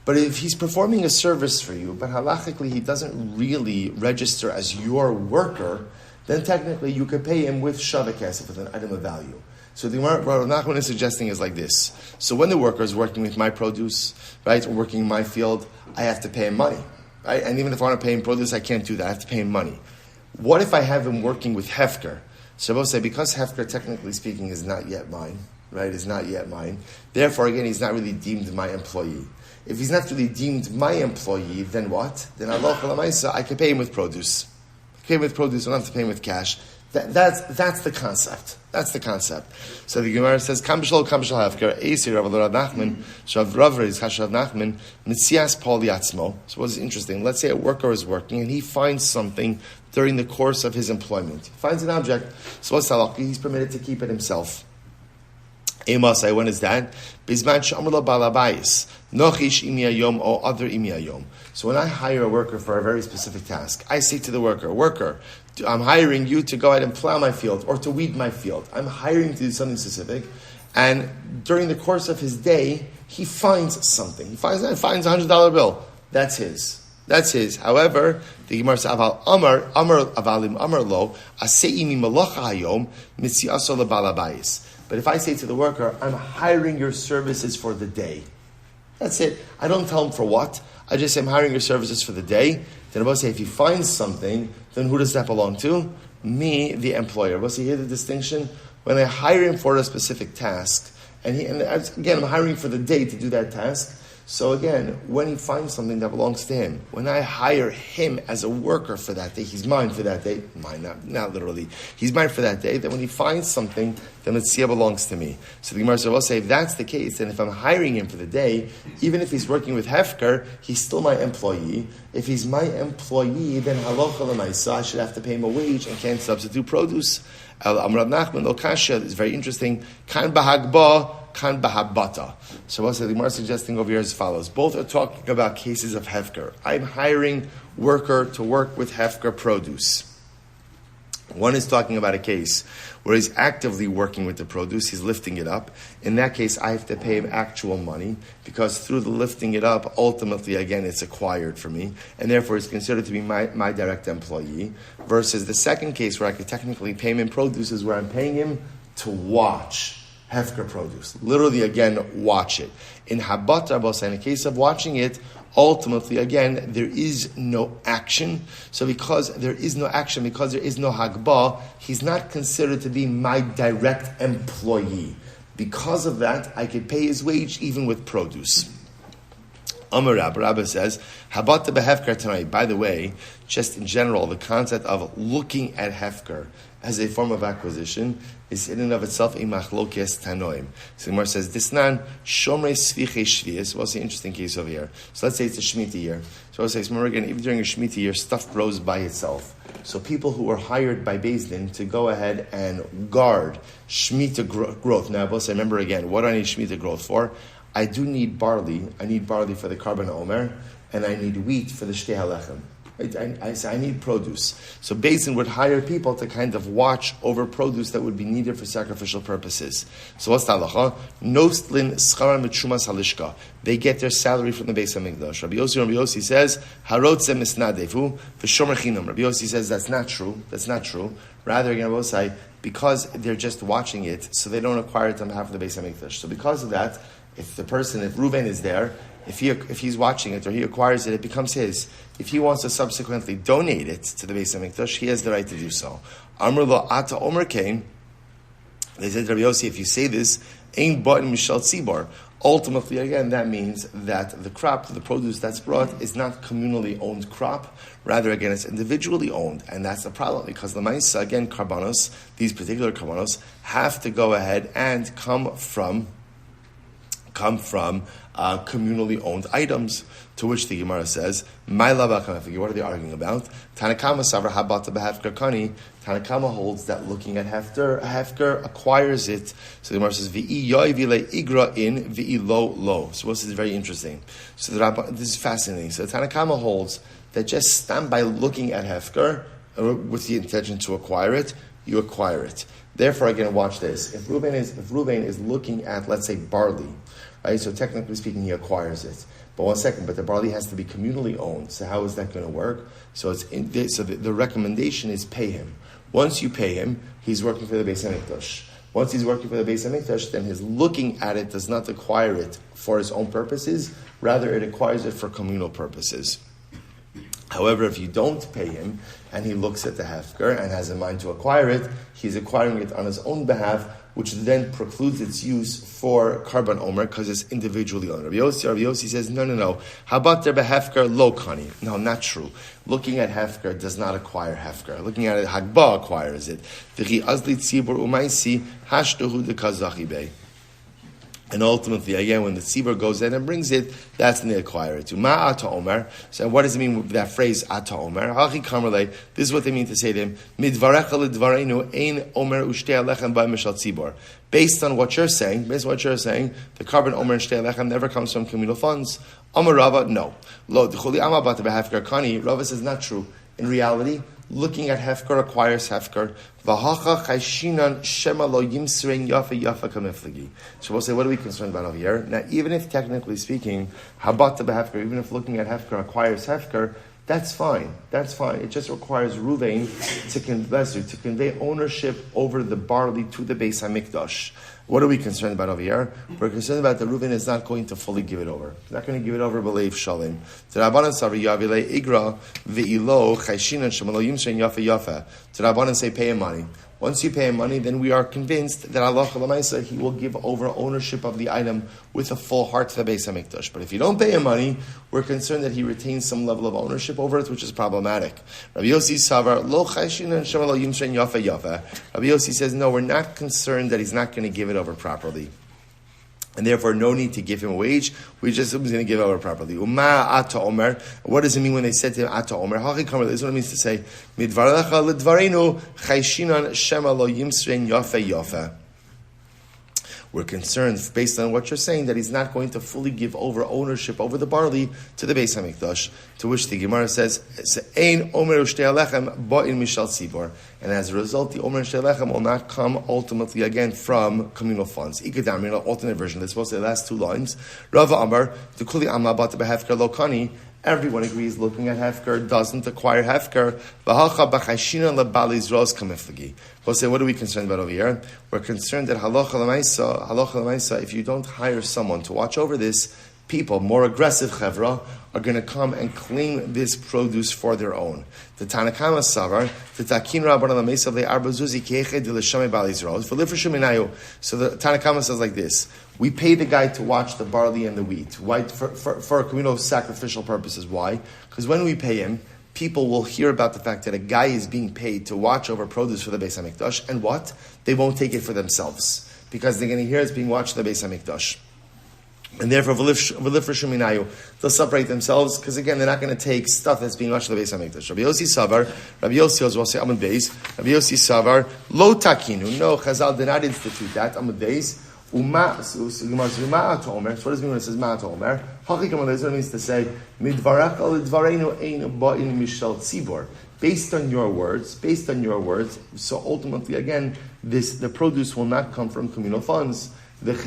But if he's performing a service for you, but halachically he doesn't really register as your worker, then technically you could pay him with shaveh kesef, with an item of value. So the Gemara Nachman is suggesting is like this. So when the worker is working with my produce, right, or working in my field, I have to pay him money. Right? And even if I want to pay him produce, I can't do that. I have to pay him money. What if I have him working with hefker? So I will say, because hefker, technically speaking, is not yet mine, right? Is not yet mine. Therefore, again, he's not really deemed my employee. If he's not really deemed my employee, then what? Then Allah I can pay him with produce. I can pay him with produce. I don't have to pay him with cash. That's the concept. That's the concept. So the Gemara says, "Kam b'shlo hefker." Eisir Rav Nachman, Shav Rav Reis Hashav Nachman, Metzias Paul Yatzmo. So what's interesting? Let's say a worker is working and he finds something during the course of his employment. He finds an object. So what's halakha? He's permitted to keep it himself. Emasai, when is that? Bizman Shamula Balabayis, Nochish Imiyayom or other Imiyayom. So when I hire a worker for a very specific task, I say to the worker, I'm hiring you to go out and plow my field or to weed my field. I'm hiring you to do something specific. And during the course of his day, he finds something. He finds a $100 bill. That's his. However, the Gemara says, Aval Amar Avalim Amar Lo, Aseimi Malacha Hayom, Mitziaso Balabayis. But if I say to the worker, I'm hiring your services for the day. That's it. I don't tell him for what. I just say I'm hiring your services for the day. Then I will say if he finds something, then who does that belong to? Me, the employer. Will you hear the distinction? When I hire him for a specific task, and again I'm hiring for the day to do that task. So again, when he finds something that belongs to him, when I hire him as a worker for that day, he's mine for that day. Mine, not literally. He's mine for that day. Then when he finds something, the Metzia belongs to me. So the Gemara will say, if that's the case, then if I'm hiring him for the day, even if he's working with Hefker, he's still my employee. If he's my employee, then halacha l'maisa, I should have to pay him a wage and can't substitute produce. Amrav Nachman, Okasha, is very interesting. Kan bahagba, kan bahabata. So what's the Gemara suggesting over here as follows. Both are talking about cases of Hefker. I'm hiring worker to work with Hefker produce. One is talking about a case where he's actively working with the produce, he's lifting it up. In that case, I have to pay him actual money because through the lifting it up, ultimately, again, it's acquired for me, and therefore it's considered to be my direct employee. Versus the second case where I could technically pay him in produce is where I'm paying him to watch Hefker produce. Literally, again, watch it. In Habata, in the case of watching it, ultimately, again, there is no action. So because there is no action, because there is no hagbah, he's not considered to be my direct employee. Because of that, I could pay his wage even with produce. Amar Rabba says, Habata behefker tonight. By the way, just in general, the concept of looking at hefker as a form of acquisition is in and of itself a machlokes tanoim. So the Gemara says, Disnan shomrei sviche shvius. What's the interesting case over here? So let's say it's a Shemitah year. So I'll say, remember again, even during a Shemitah year, stuff grows by itself. So people who are hired by Beis Din to go ahead and guard Shemitah growth. Now, I remember again, what do I need Shemitah growth for? I do need barley. I need barley for the Karban Omer, and I need wheat for the Shtei HaLechem. I need produce. So Beis Din would hire people to kind of watch over produce that would be needed for sacrificial purposes. So what's the halacha? Nostlin scharan mitrumas halishka. They get their salary from the Beis Hamikdash. Rabbi Yossi says, harotze misnadefu v'shomer chinam. Rabbi Yossi says that's not true. That's not true. Rather, again, Rabbi Yossi, because they're just watching it, so they don't acquire it on behalf of the Beis Hamikdash. So because of that, if Reuven is there, if he's watching it or he acquires it, it becomes his. If he wants to subsequently donate it to the Beis Hamikdash, he has the right to do so. Amr lo ata omer kain. They said, Rabbi Yossi, if you say this, ein ba'in mishal tzibor. Ultimately, again, that means that the crop, the produce that's brought, is not communally owned crop. Rather, again, it's individually owned. And that's the problem, because the Maisa, again, karbanos, these particular karbanos, have to go ahead and come from communally owned items, to which the Gemara says, what are they arguing about? Tanakama Savra Habata Behefker Kani. Tanakama holds that looking at Hefker acquires it. So the Gemara says, V'i yoy vile igra in, v'i lo. So this is very interesting. So this is fascinating. So Tanakama holds that just stand by looking at Hefker with the intention to acquire it, you acquire it. Therefore, again, watch this. If Reuven is looking at, let's say, barley, right? So technically speaking, he acquires it. But one second, but the barley has to be communally owned. So how is that going to work? So the recommendation is pay him. Once you pay him, he's working for the Beis Hamikdash. Once he's working for the Beis Hamikdash, then his looking at it does not acquire it for his own purposes. Rather, it acquires it for communal purposes. However, if you don't pay him, and he looks at the hefker and has in mind to acquire it, he's acquiring it on his own behalf, which then precludes its use for Karban Omer because it's individually owned. Rabbi Yossi says, no. How about there behefker lo kani? No, not true. Looking at hefker does not acquire hefker. Looking at it, Hagba acquires it. V'chi azli tzibur umaisi hashtuhu dekazachi bey. And ultimately, again, when the tzibur goes in and brings it, that's when they acquire it. Ma ata omer. So what does it mean with that phrase, ata omer? Hachi kamerle. This is what they mean to say to him. Midvarecha lidvareinu ein omer ushtei alechem ba mishal tzibur. Based on what you're saying, the Karban omer and shtei alechem never comes from communal funds. Amar Rava, no. Lo d'chuli ama bata behefker kani. Rava says not true. In reality, looking at hefker acquires hefker. V'hacha chayshinan shema lo yimsrein yafa kamifligi. So we'll say, what are we concerned about over here? Now, even if technically speaking, habata behefker, even if looking at hefker acquires hefker, that's fine. It just requires Ruvain to convey ownership over the barley to the Beis Hamikdash. What are we concerned about over here? We're concerned about that Reuven is not going to fully give it over. He's not going to give it over b'leiv shalim. To Rabbanan Savri Yavilei Igra Ve'ilo Chayshinan Shemalo Yimshen Yafa Yafa. To Rabbanan say pay him money. Once you pay him money, then we are convinced that Allah L'maisa, he will give over ownership of the item with a full heart to the Beis HaMikdash. But if you don't pay him money, we're concerned that he retains some level of ownership over it, which is problematic. Rabbi Yossi Savar, Lo Chayshinan Shema Lo Yimshen Yafa Yafa. Rabbi Yossi says, no, we're not concerned that he's not going to give it over properly. And therefore, no need to give him a wage. We just assume he's going to give it over properly. Uma ata omer. What does it mean when they said to him ata omer? This is what it means to say midvar lecha ledvarenu chayshinan shema lo yimsrein yafe yafe. We're concerned, based on what you're saying, that he's not going to fully give over ownership over the barley to the Beis HaMikdash, to which the Gemara says, Ein omer ushtei alechem ba'in mishal tzibor. And as a result, the omer ushtei alechem will not come ultimately again from communal funds. Ikadam, an alternate version. That's supposed to be the last two lines. Rava Amar, the kuli amma bata behefker lokani. Everyone agrees looking at Hefker doesn't acquire Hefker. We'll say, what are we concerned about over here? We're concerned that halacha l'maisa, if you don't hire someone to watch over this, people, more aggressive chevra, are going to come and claim this produce for their own. The Tanakama Savar, the Takin Rabban Lamesa of the Arbazuzi Keche de Leshame Bal Yisrael. So the Tanakama says like this: we pay the guy to watch the barley and the wheat, right? For communal sacrificial purposes. Why? Because when we pay him, people will hear about the fact that a guy is being paid to watch over produce for the Beis HaMikdash, and what? They won't take it for themselves, because they're going to hear it's being watched in the Beis HaMikdash. And therefore, they'll separate themselves, because again, they're not going to take stuff that's being watched in the Beis HaMikdash. Rabbi Yossi Savar, Rabbi Yossi will say, Amud Beis, Rabbi Yossi Savar, Lo Takinu. No, Chazal did not institute that. Amud Beis, Uma, so what does it mean when it says Ma'at Omer? Hakikam, that's what it means to say, Midvarach al Dvareinu ein ba'in mishal tzibor. Based on your words, so ultimately, again, the produce will not come from communal funds. So what I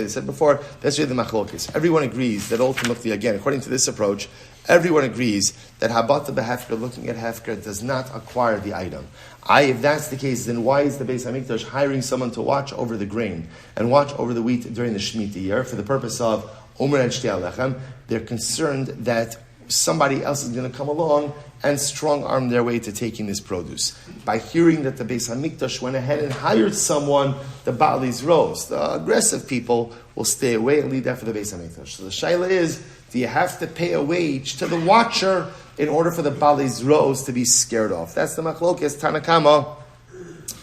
said before, that's really the machlokes. Everyone agrees that ultimately, again, according to this approach, everyone agrees that habata behefker, looking at hefker, does not acquire the item. If that's the case, then why is the Beis HaMikdash hiring someone to watch over the grain and watch over the wheat during the Shemitah year for the purpose of Omer and Shtei Alechem? They're concerned that somebody else is going to come along and strong-arm their way to taking this produce. By hearing that the Beis HaMikdash went ahead and hired someone, the Baalis rose. The aggressive people will stay away and leave that for the Beis HaMikdash. So the shaila is, do you have to pay a wage to the watcher in order for the Baalis rose to be scared off? That's the machlokes, Tanakama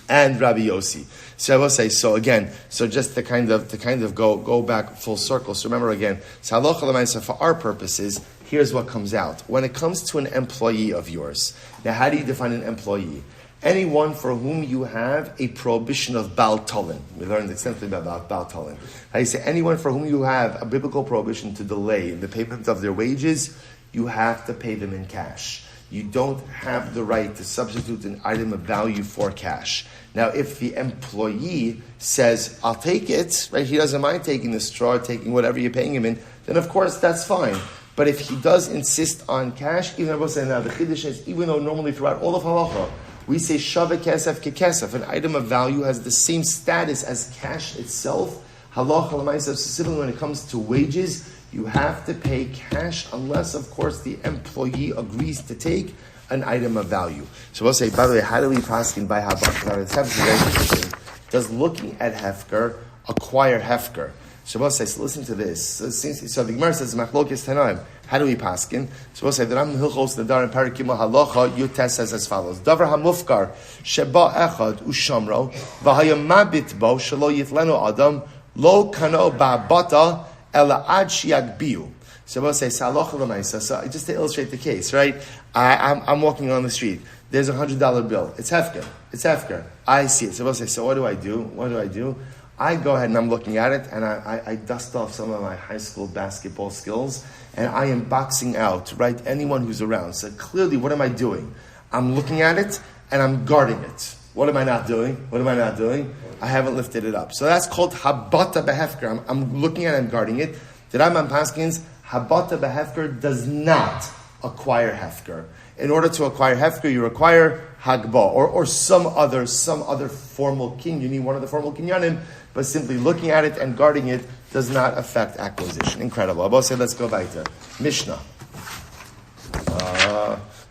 and Rabbi Yossi. So I will say, so just to kind of go back full circle. So remember again, so halacha l'maisa, for our purposes, here's what comes out. When it comes to an employee of yours, now how do you define an employee? Anyone for whom you have a prohibition of Baal Talin. We learned extensively about Baal Talin. How do you say anyone for whom you have a biblical prohibition to delay in the payment of their wages, you have to pay them in cash. You don't have the right to substitute an item of value for cash. Now, if the employee says, I'll take it, right, he doesn't mind taking the straw, taking whatever you're paying him in, then of course that's fine. But if he does insist on cash, even though the chiddush is, even though normally throughout all of halacha, we say shava kesef ke kesef, an item of value has the same status as cash itself. Halacha l'maisa, specifically when it comes to wages, you have to pay cash unless, of course, the employee agrees to take an item of value. So we'll say, by the way, how do we paskin by habat? Now, it's very interesting. Does looking at hefker acquire hefker? So we'll say, so listen to this. So the Gemara says, machlokes tanaim. How do we paskin? So we'll say, the Ram Hilchos Nadar and Parakimah Halacha Yutes says as follows: Davar hamufkar sheba echad ushamro v'hayam mabit bo shelo yitlenu adam lo kano ba'bata ela ad shiagbiu. So we'll say, so just to illustrate the case, right? I'm walking on the street. There's $100 bill. It's hefker. I see it. So we'll say, so what do I do? I go ahead and I'm looking at it, and I dust off some of my high school basketball skills, and I am boxing out, right, anyone who's around. So clearly, what am I doing? I'm looking at it, and I'm guarding it. What am I not doing? I haven't lifted it up. So that's called habata behefker. I'm looking at it and guarding it. The Rambam paskins, habata behefker does not acquire hefker. In order to acquire hefker, you require hagba, or some other formal king. You need one of the formal kinyanim, but simply looking at it and guarding it does not affect acquisition. Incredible. Abba said, let's go back to Mishnah.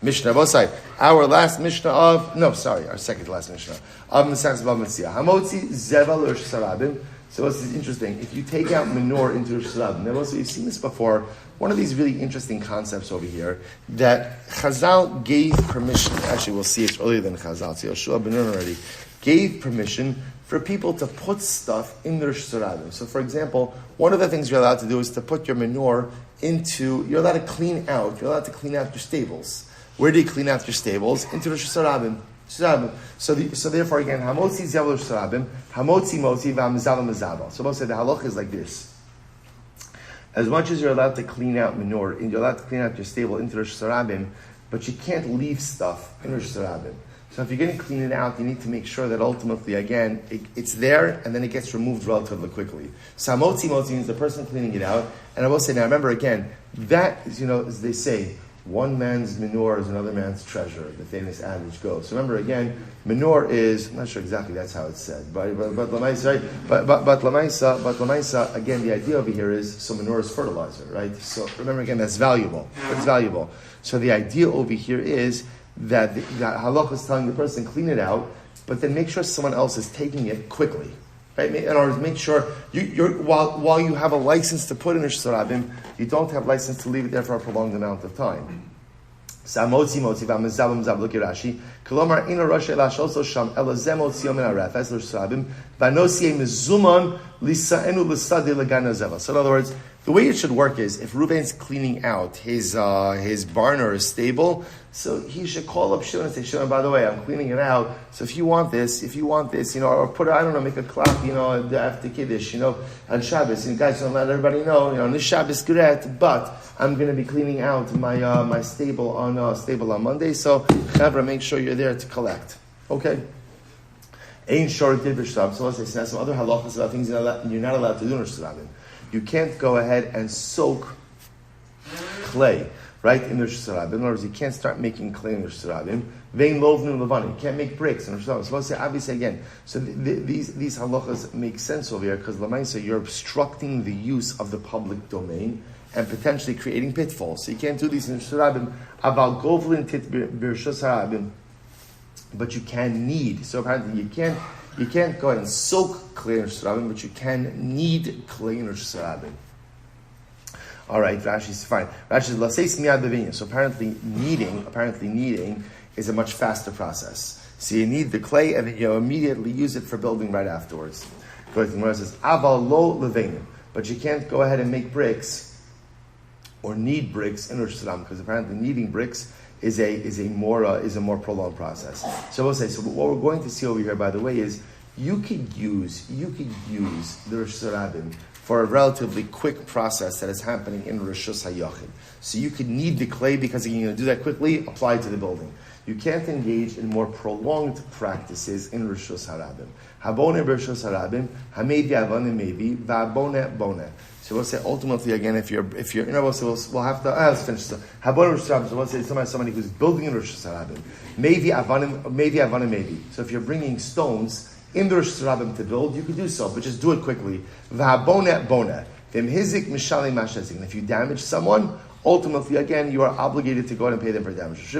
Mishnah Bosai. Our last Mishnah our second to last Mishnah of Mesachs Bava Metzia. Hamotzi Zeval Rosh Sarabim. So this is interesting. If you take out manure into Rosh Sarabim, now also you've seen this before. One of these really interesting concepts over here that Chazal gave permission. Actually, we'll see it's earlier than Chazal. So Yoshua Ben Nun already gave permission for people to put stuff in their Rosh. So, for example, one of the things you're allowed to do is to put your manure you're allowed to clean out your stables. Where do you clean out your stables? Into Rosh Hashanah. So therefore, again, Hamotzi Zevel Rosh Hashanah, Hamotzi Motzi V'Hamizava Mizava. So, most of the halach is like this. As much as you're allowed to clean out manure, and you're allowed to clean out your stable into Rosh Hashanah, but you can't leave stuff in Rosh Hashanah. So if you're going to clean it out, you need to make sure that ultimately, again, it's there and then it gets removed relatively quickly. So hamotzi means the person cleaning it out. And I will say, now remember again, that is, as they say, one man's manure is another man's treasure, the famous adage goes. So remember again, manure is, I'm not sure exactly that's how it's said, but Lamaisa, again, the idea over here is, so manure is fertilizer, right? So remember again, that's valuable. It's valuable. So the idea over here is, that halach is telling the person clean it out, but then make sure someone else is taking it quickly, right? In other words, make sure while you have a license to put in Rosh Hashanah, you don't have license to leave it there for a prolonged amount of time. Samotzi motzi v'amizav mizav. Look at Rashi. Kolomar ina rosh elash also sham elazem otziom min harefes Rosh Hashanah v'anosie mezuman lisaenu l'sadeh legana zeva. So in other words, the way it should work is, if Reuven's cleaning out his barn or his stable, so he should call up Shimon and say, Shimon, by the way, I'm cleaning it out, so if you want this, or put it, make a clock, after Kiddush, on Shabbos, and guys, don't let everybody know, on this Shabbos, great, but I'm going to be cleaning out my stable on Monday, so Gavriel, make sure you're there to collect. Okay? Ain't short did so let's say some other halachas about things you're not allowed to do in Rosh Hashanah. You can't go ahead and soak clay, right, in Rosh Hashanah. In other words, you can't start making clay in Rosh Hashanah. Vein lovnu levani. You can't make bricks in Rosh Hashanah. So let's say, obviously, again, so these halachas make sense over here because Lamaisa, you're obstructing the use of the public domain and potentially creating pitfalls. So you can't do these in Rosh Hashanah. About govlin tit b'Rosh Hashanah, but you can knead. So apparently, you can't go ahead and soak clay in Rosh Hashanah, but you can knead clay in Rosh Hashanah. All right, Rashi's fine. Rashi says, miyad b'vinyan. So apparently kneading is a much faster process. So you knead the clay and then you immediately use it for building right afterwards. It says, aval lo levenim. But you can't go ahead and make bricks or knead bricks in Rosh Hashanah because apparently kneading bricks is a more prolonged process. So we'll say, so what we're going to see over here, by the way, is you could use the Rosh Hashanah for a relatively quick process that is happening in Rosh Hashanah. So you could knead the clay because you're going to do that quickly, apply it to the building. You can't engage in more prolonged practices in Rosh Hashanah. Habone Rosh Hashanah, hamevi avane mevi, va'abone bone. So we'll say ultimately again, if you're we'll have to let's finish. So Habon Rosh Hashanah. So we'll say somebody who's building in Rosh Hashanah. Maybe avanim. So if you're bringing stones in the Rosh Hashanah to build, you could do so, but just do it quickly. V'habone bone. V'mhizik mishalim mashazik. And if you damage someone, ultimately again you are obligated to go out and pay them for damage.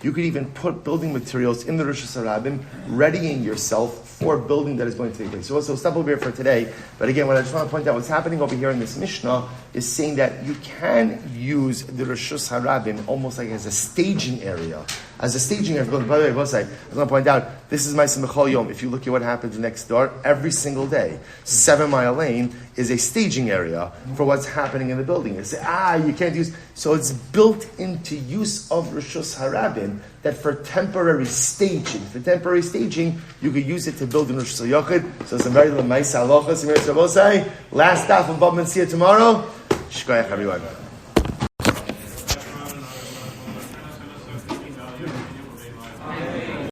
You could even put building materials in the Rosh Hashanah, readying yourself for building that is going to take place. So stop over here for today. But again, what I just want to point out, what's happening over here in this Mishnah is saying that you can use the Rosh Hashanah almost like as a staging area. As a staging area. By the way, I was going to point out, this is my Simchol Yom. If you look at what happens next door, every single day, 7 Mile Lane is a staging area for what's happening in the building. You say, you can't use... So it's built into use of Rosh Hashanah that for temporary staging, you could use it to build in Rosh Hashanah. So some very nice halachas. Last Daf of Bava Metzia tomorrow. Shkoyach everyone.